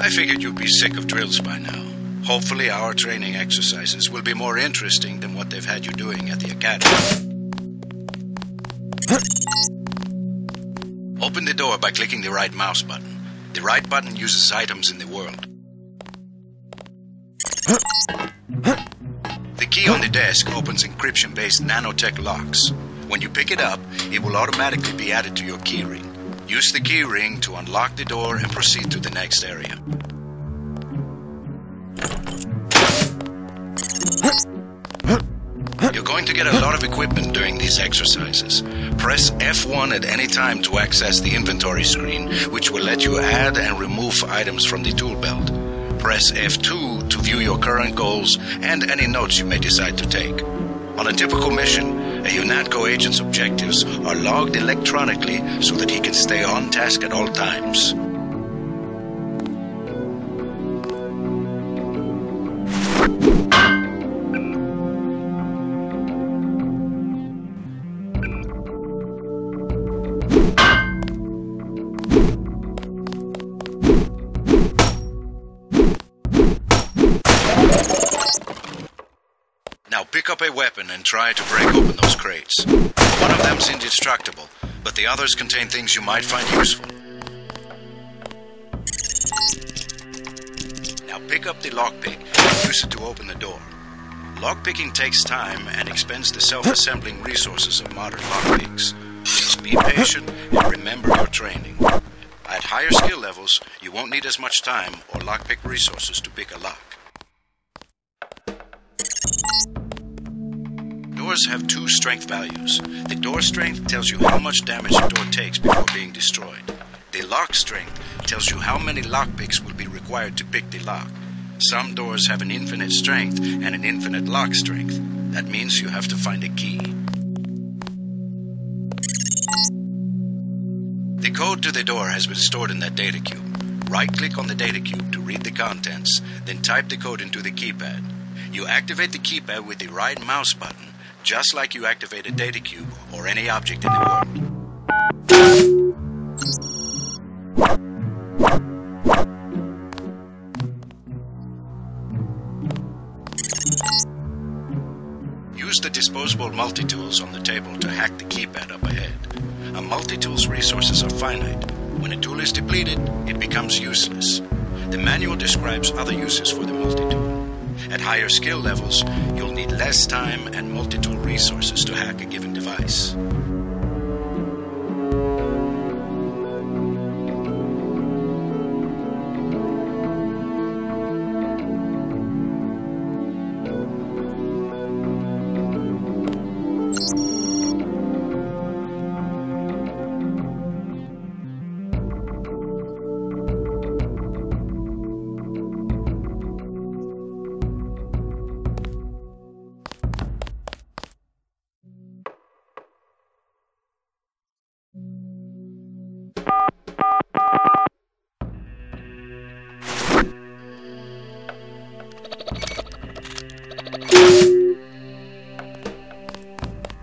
I figured you'd be sick of drills by now. Hopefully our training exercises will be more interesting than what they've had you doing at the academy. Open the door by clicking the right mouse button. The right button uses items in the world. The key on the desk opens encryption-based nanotech locks. When you pick it up, it will automatically be added to your keyring. Use the keyring to unlock the door and proceed to the next area. You're going to get a lot of equipment during these exercises. Press F1 at any time to access the inventory screen, which will let you add and remove items from the tool belt. Press F2 to view your current goals and any notes you may decide to take. On a typical mission, a UNATCO agent's objectives are logged electronically so that he can stay on task at all times. Now pick up a weapon and try to break open those crates. One of them's indestructible, but the others contain things you might find useful. Now pick up the lockpick and use it to open the door. Lockpicking takes time and expends the self-assembling resources of modern lockpicks. Just be patient and remember your training. At higher skill levels, you won't need as much time or lockpick resources to pick a lock. Doors have two strength values. The door strength tells you how much damage a door takes before being destroyed. The lock strength tells you how many lockpicks will be required to pick the lock. Some doors have an infinite strength and an infinite lock strength. That means you have to find a key. The code to the door has been stored in that data cube. Right-click on the data cube to read the contents, then type the code into the keypad. You activate the keypad with the right mouse button, just like you activate a data cube or any object in the world. Use the disposable multi-tools on the table to hack the keypad up ahead. A multi-tool's resources are finite. When a tool is depleted, it becomes useless. The manual describes other uses for the multi-tool. At higher skill levels, you'll need less time and multi-tool resources to hack a given device.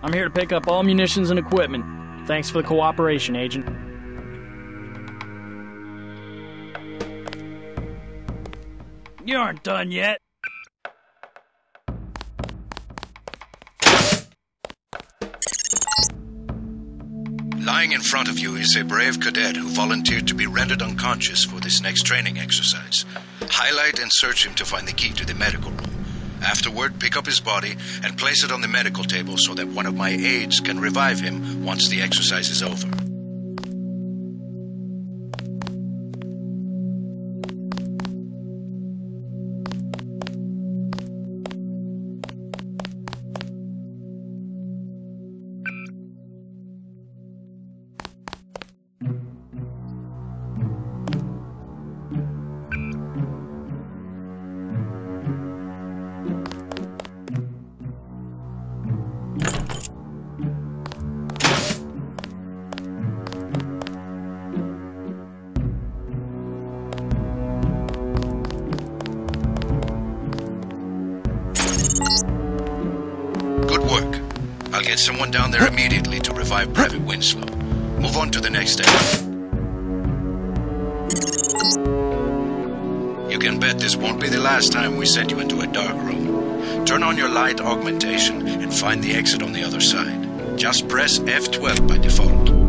I'm here to pick up all munitions and equipment. Thanks for the cooperation, Agent. You aren't done yet. Lying in front of you is a brave cadet who volunteered to be rendered unconscious for this next training exercise. Highlight and search him to find the key to the medical room. Afterward, pick up his body and place it on the medical table so that one of my aides can revive him once the exercise is over. Good work. I'll get someone down there immediately to revive Private Winslow. Move on to the next step. can bet this won't be the last time we send you into a dark room. Turn on your light augmentation and find the exit on the other side. Just press F12 by default.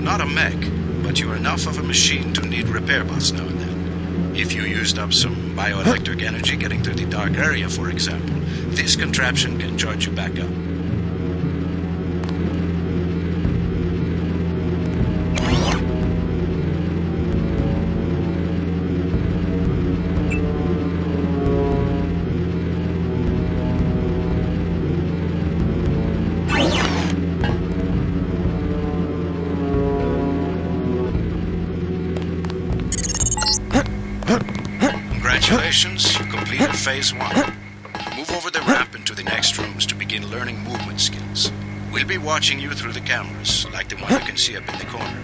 Not a mech, but you're enough of a machine to need repair bots now and then. If you used up some bioelectric energy getting through the dark area, for example, this contraption can charge you back up. Congratulations, you completed Phase 1. Move over the ramp into the next rooms to begin learning movement skills. We'll be watching you through the cameras, like the one you can see up in the corner.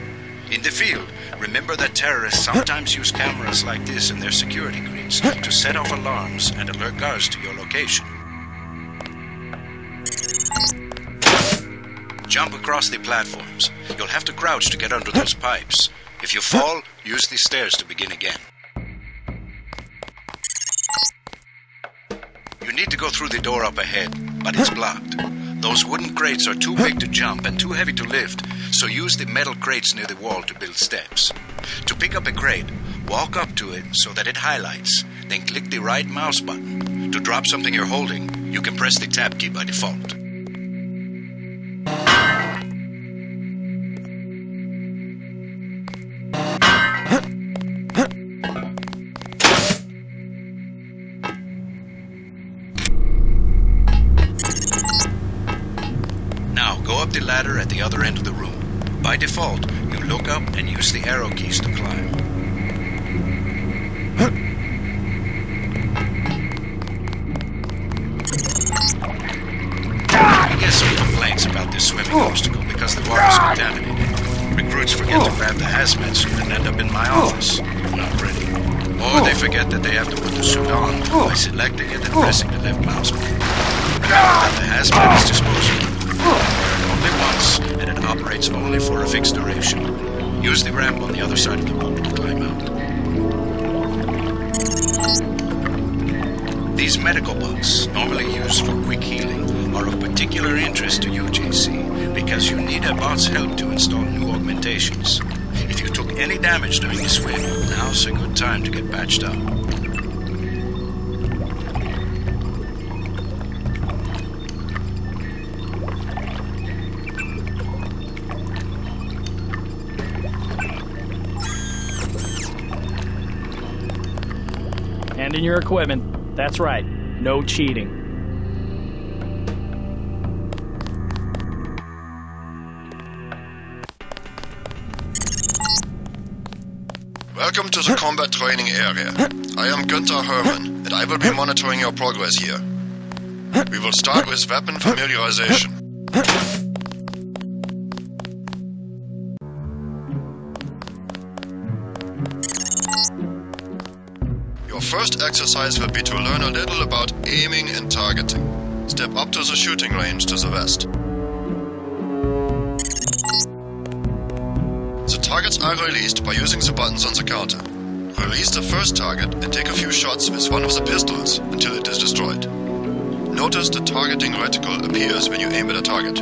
In the field, remember that terrorists sometimes use cameras like this in their security grids to set off alarms and alert guards to your location. Jump across the platforms. You'll have to crouch to get under those pipes. If you fall, use the stairs to begin again. You need to go through the door up ahead, but it's blocked. Those wooden crates are too big to jump and too heavy to lift, so use the metal crates near the wall to build steps. To pick up a crate, walk up to it so that it highlights, then click the right mouse button. To drop something you're holding, you can press the tab key by default. Go up the ladder at the other end of the room. By default, you look up and use the arrow keys to climb. I get some complaints about this swimming obstacle because the water's contaminated. Recruits forget to grab the hazmat suit and end up in my office. Not pretty. Or they forget that they have to put the suit on by selecting it and pressing the left mouse button. Remember that the hazmat is disposable. Only once, and it operates only for a fixed duration. Use the ramp on the other side of the room to climb out. These medical bugs, normally used for quick healing, are of particular interest to you, JC, because you need a bot's help to install new augmentations. If you took any damage during the swim, now's a good time to get patched up. Hand in your equipment. That's right. No cheating. Welcome to the combat training area. I am Günther Hermann, and I will be monitoring your progress here. We will start with weapon familiarization. Your first exercise will be to learn a little about aiming and targeting. Step up to the shooting range to the west. The targets are released by using the buttons on the counter. Release the first target and take a few shots with one of the pistols until it is destroyed. Notice the targeting reticle appears when you aim at a target.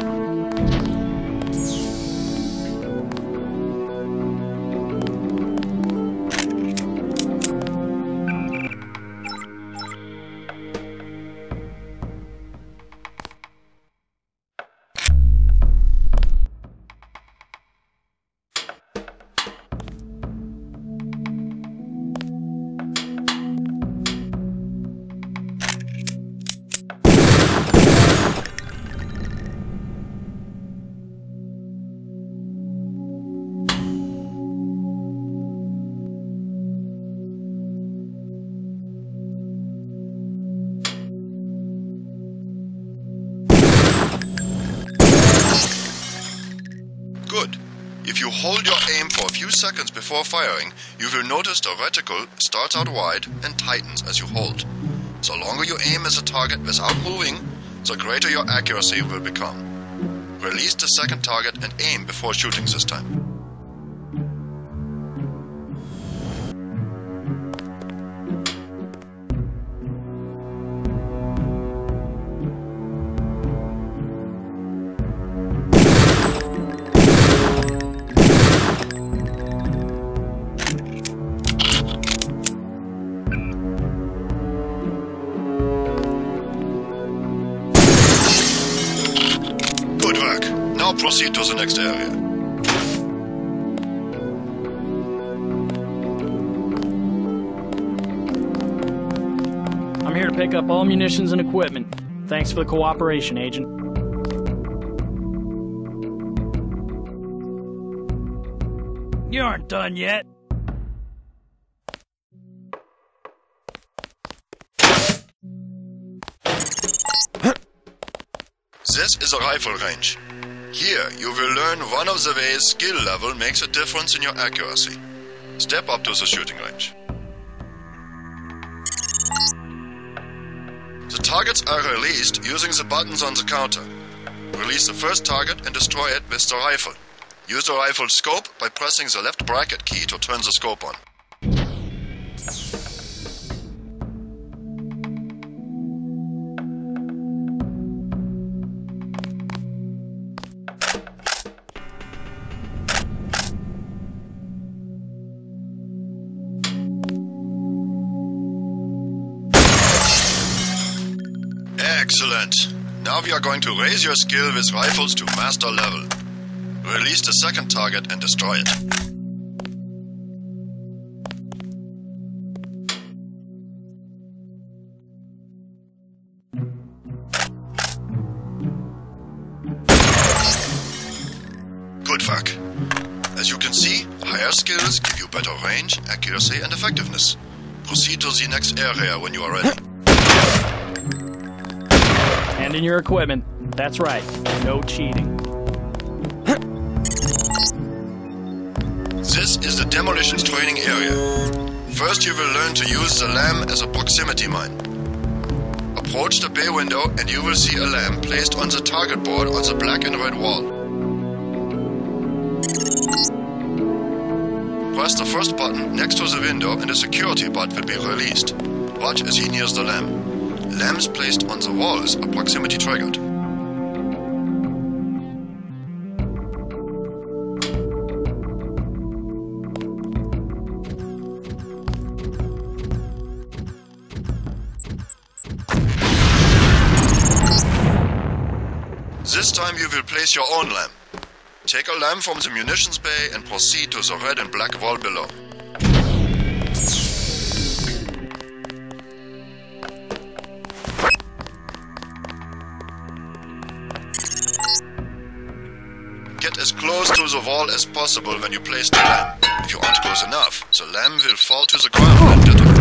you hold your aim for a few seconds before firing, you will notice the reticle starts out wide and tightens as you hold. The longer you aim as a target without moving, the greater your accuracy will become. Release the second target and aim before shooting this time. Good work. Now proceed to the next area. I'm here to pick up all munitions and equipment. Thanks for the cooperation, Agent. You aren't done yet. This is a rifle range. Here, you will learn one of the ways skill level makes a difference in your accuracy. Step up to the shooting range. The targets are released using the buttons on the counter. Release the first target and destroy it with the rifle. Use the rifle scope by pressing the left bracket key to turn the scope on. Excellent. Now we are going to raise your skill with rifles to master level. Release the second target and destroy it. Good work. As you can see, higher skills give you better range, accuracy and effectiveness. Proceed to the next area when you are ready. Hand in your equipment. That's right. No cheating. This is the demolitions training area. First you will learn to use the lamp as a proximity mine. Approach the bay window and you will see a lamp placed on the target board on the black and red wall. Press the first button next to the window and a security bot will be released. Watch as he nears the lamp. Lamps placed on the walls are proximity triggered. This time you will place your own lamp. Take a lamp from the munitions bay and proceed to the red and black wall below. Get as close to the wall as possible when you place the lamp. If you aren't close enough, the lamp will fall to the ground and detonate.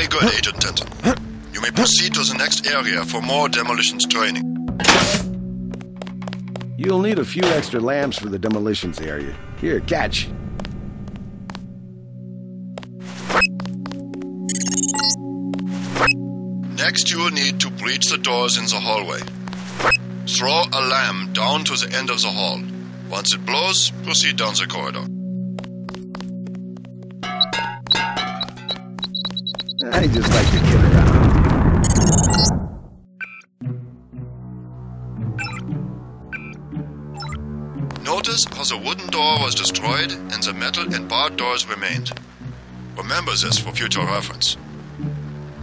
Very good, Agent Denton. You may proceed to the next area for more demolitions training. You'll need a few extra lamps for the demolitions area. Here, catch. Next, you will need to breach the doors in the hallway. Throw a lamp down to the end of the hall. Once it blows, proceed down the corridor. I just like to kid around. Notice how the wooden door was destroyed and the metal and barred doors remained. Remember this for future reference.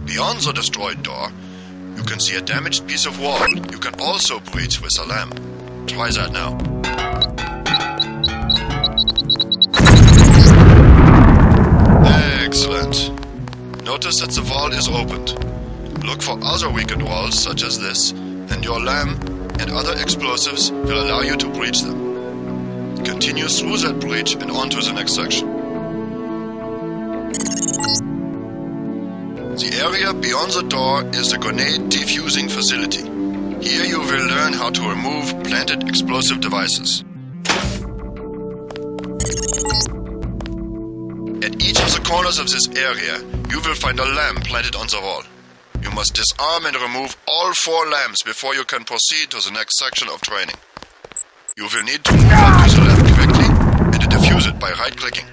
Beyond the destroyed door, you can see a damaged piece of wall you can also breach with a lamp. Try that now. Excellent. Notice that the wall is opened. Look for other weakened walls such as this, and your lamp and other explosives will allow you to breach them. Continue through that breach and on to the next section. The area beyond the door is the grenade defusing facility. Here you will learn how to remove planted explosive devices. At each of the corners of this area, you will find a lamp planted on the wall. You must disarm and remove all 4 lamps before you can proceed to the next section of training. You will need to move up to the lamp quickly and to defuse it by right-clicking.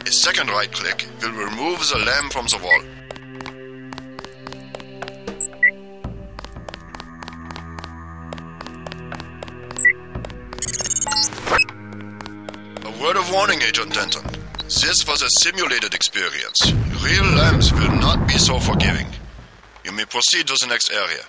A second right-click will remove the lamp from the wall. A word of warning, Agent Denton. This was a simulated experience. Real lamps will not be so forgiving. You may proceed to the next area.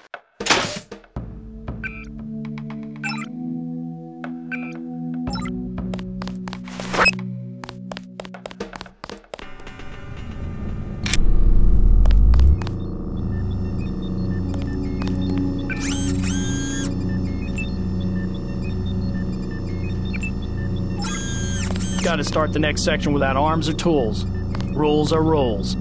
Got to start the next section without arms or tools. Rules are rules.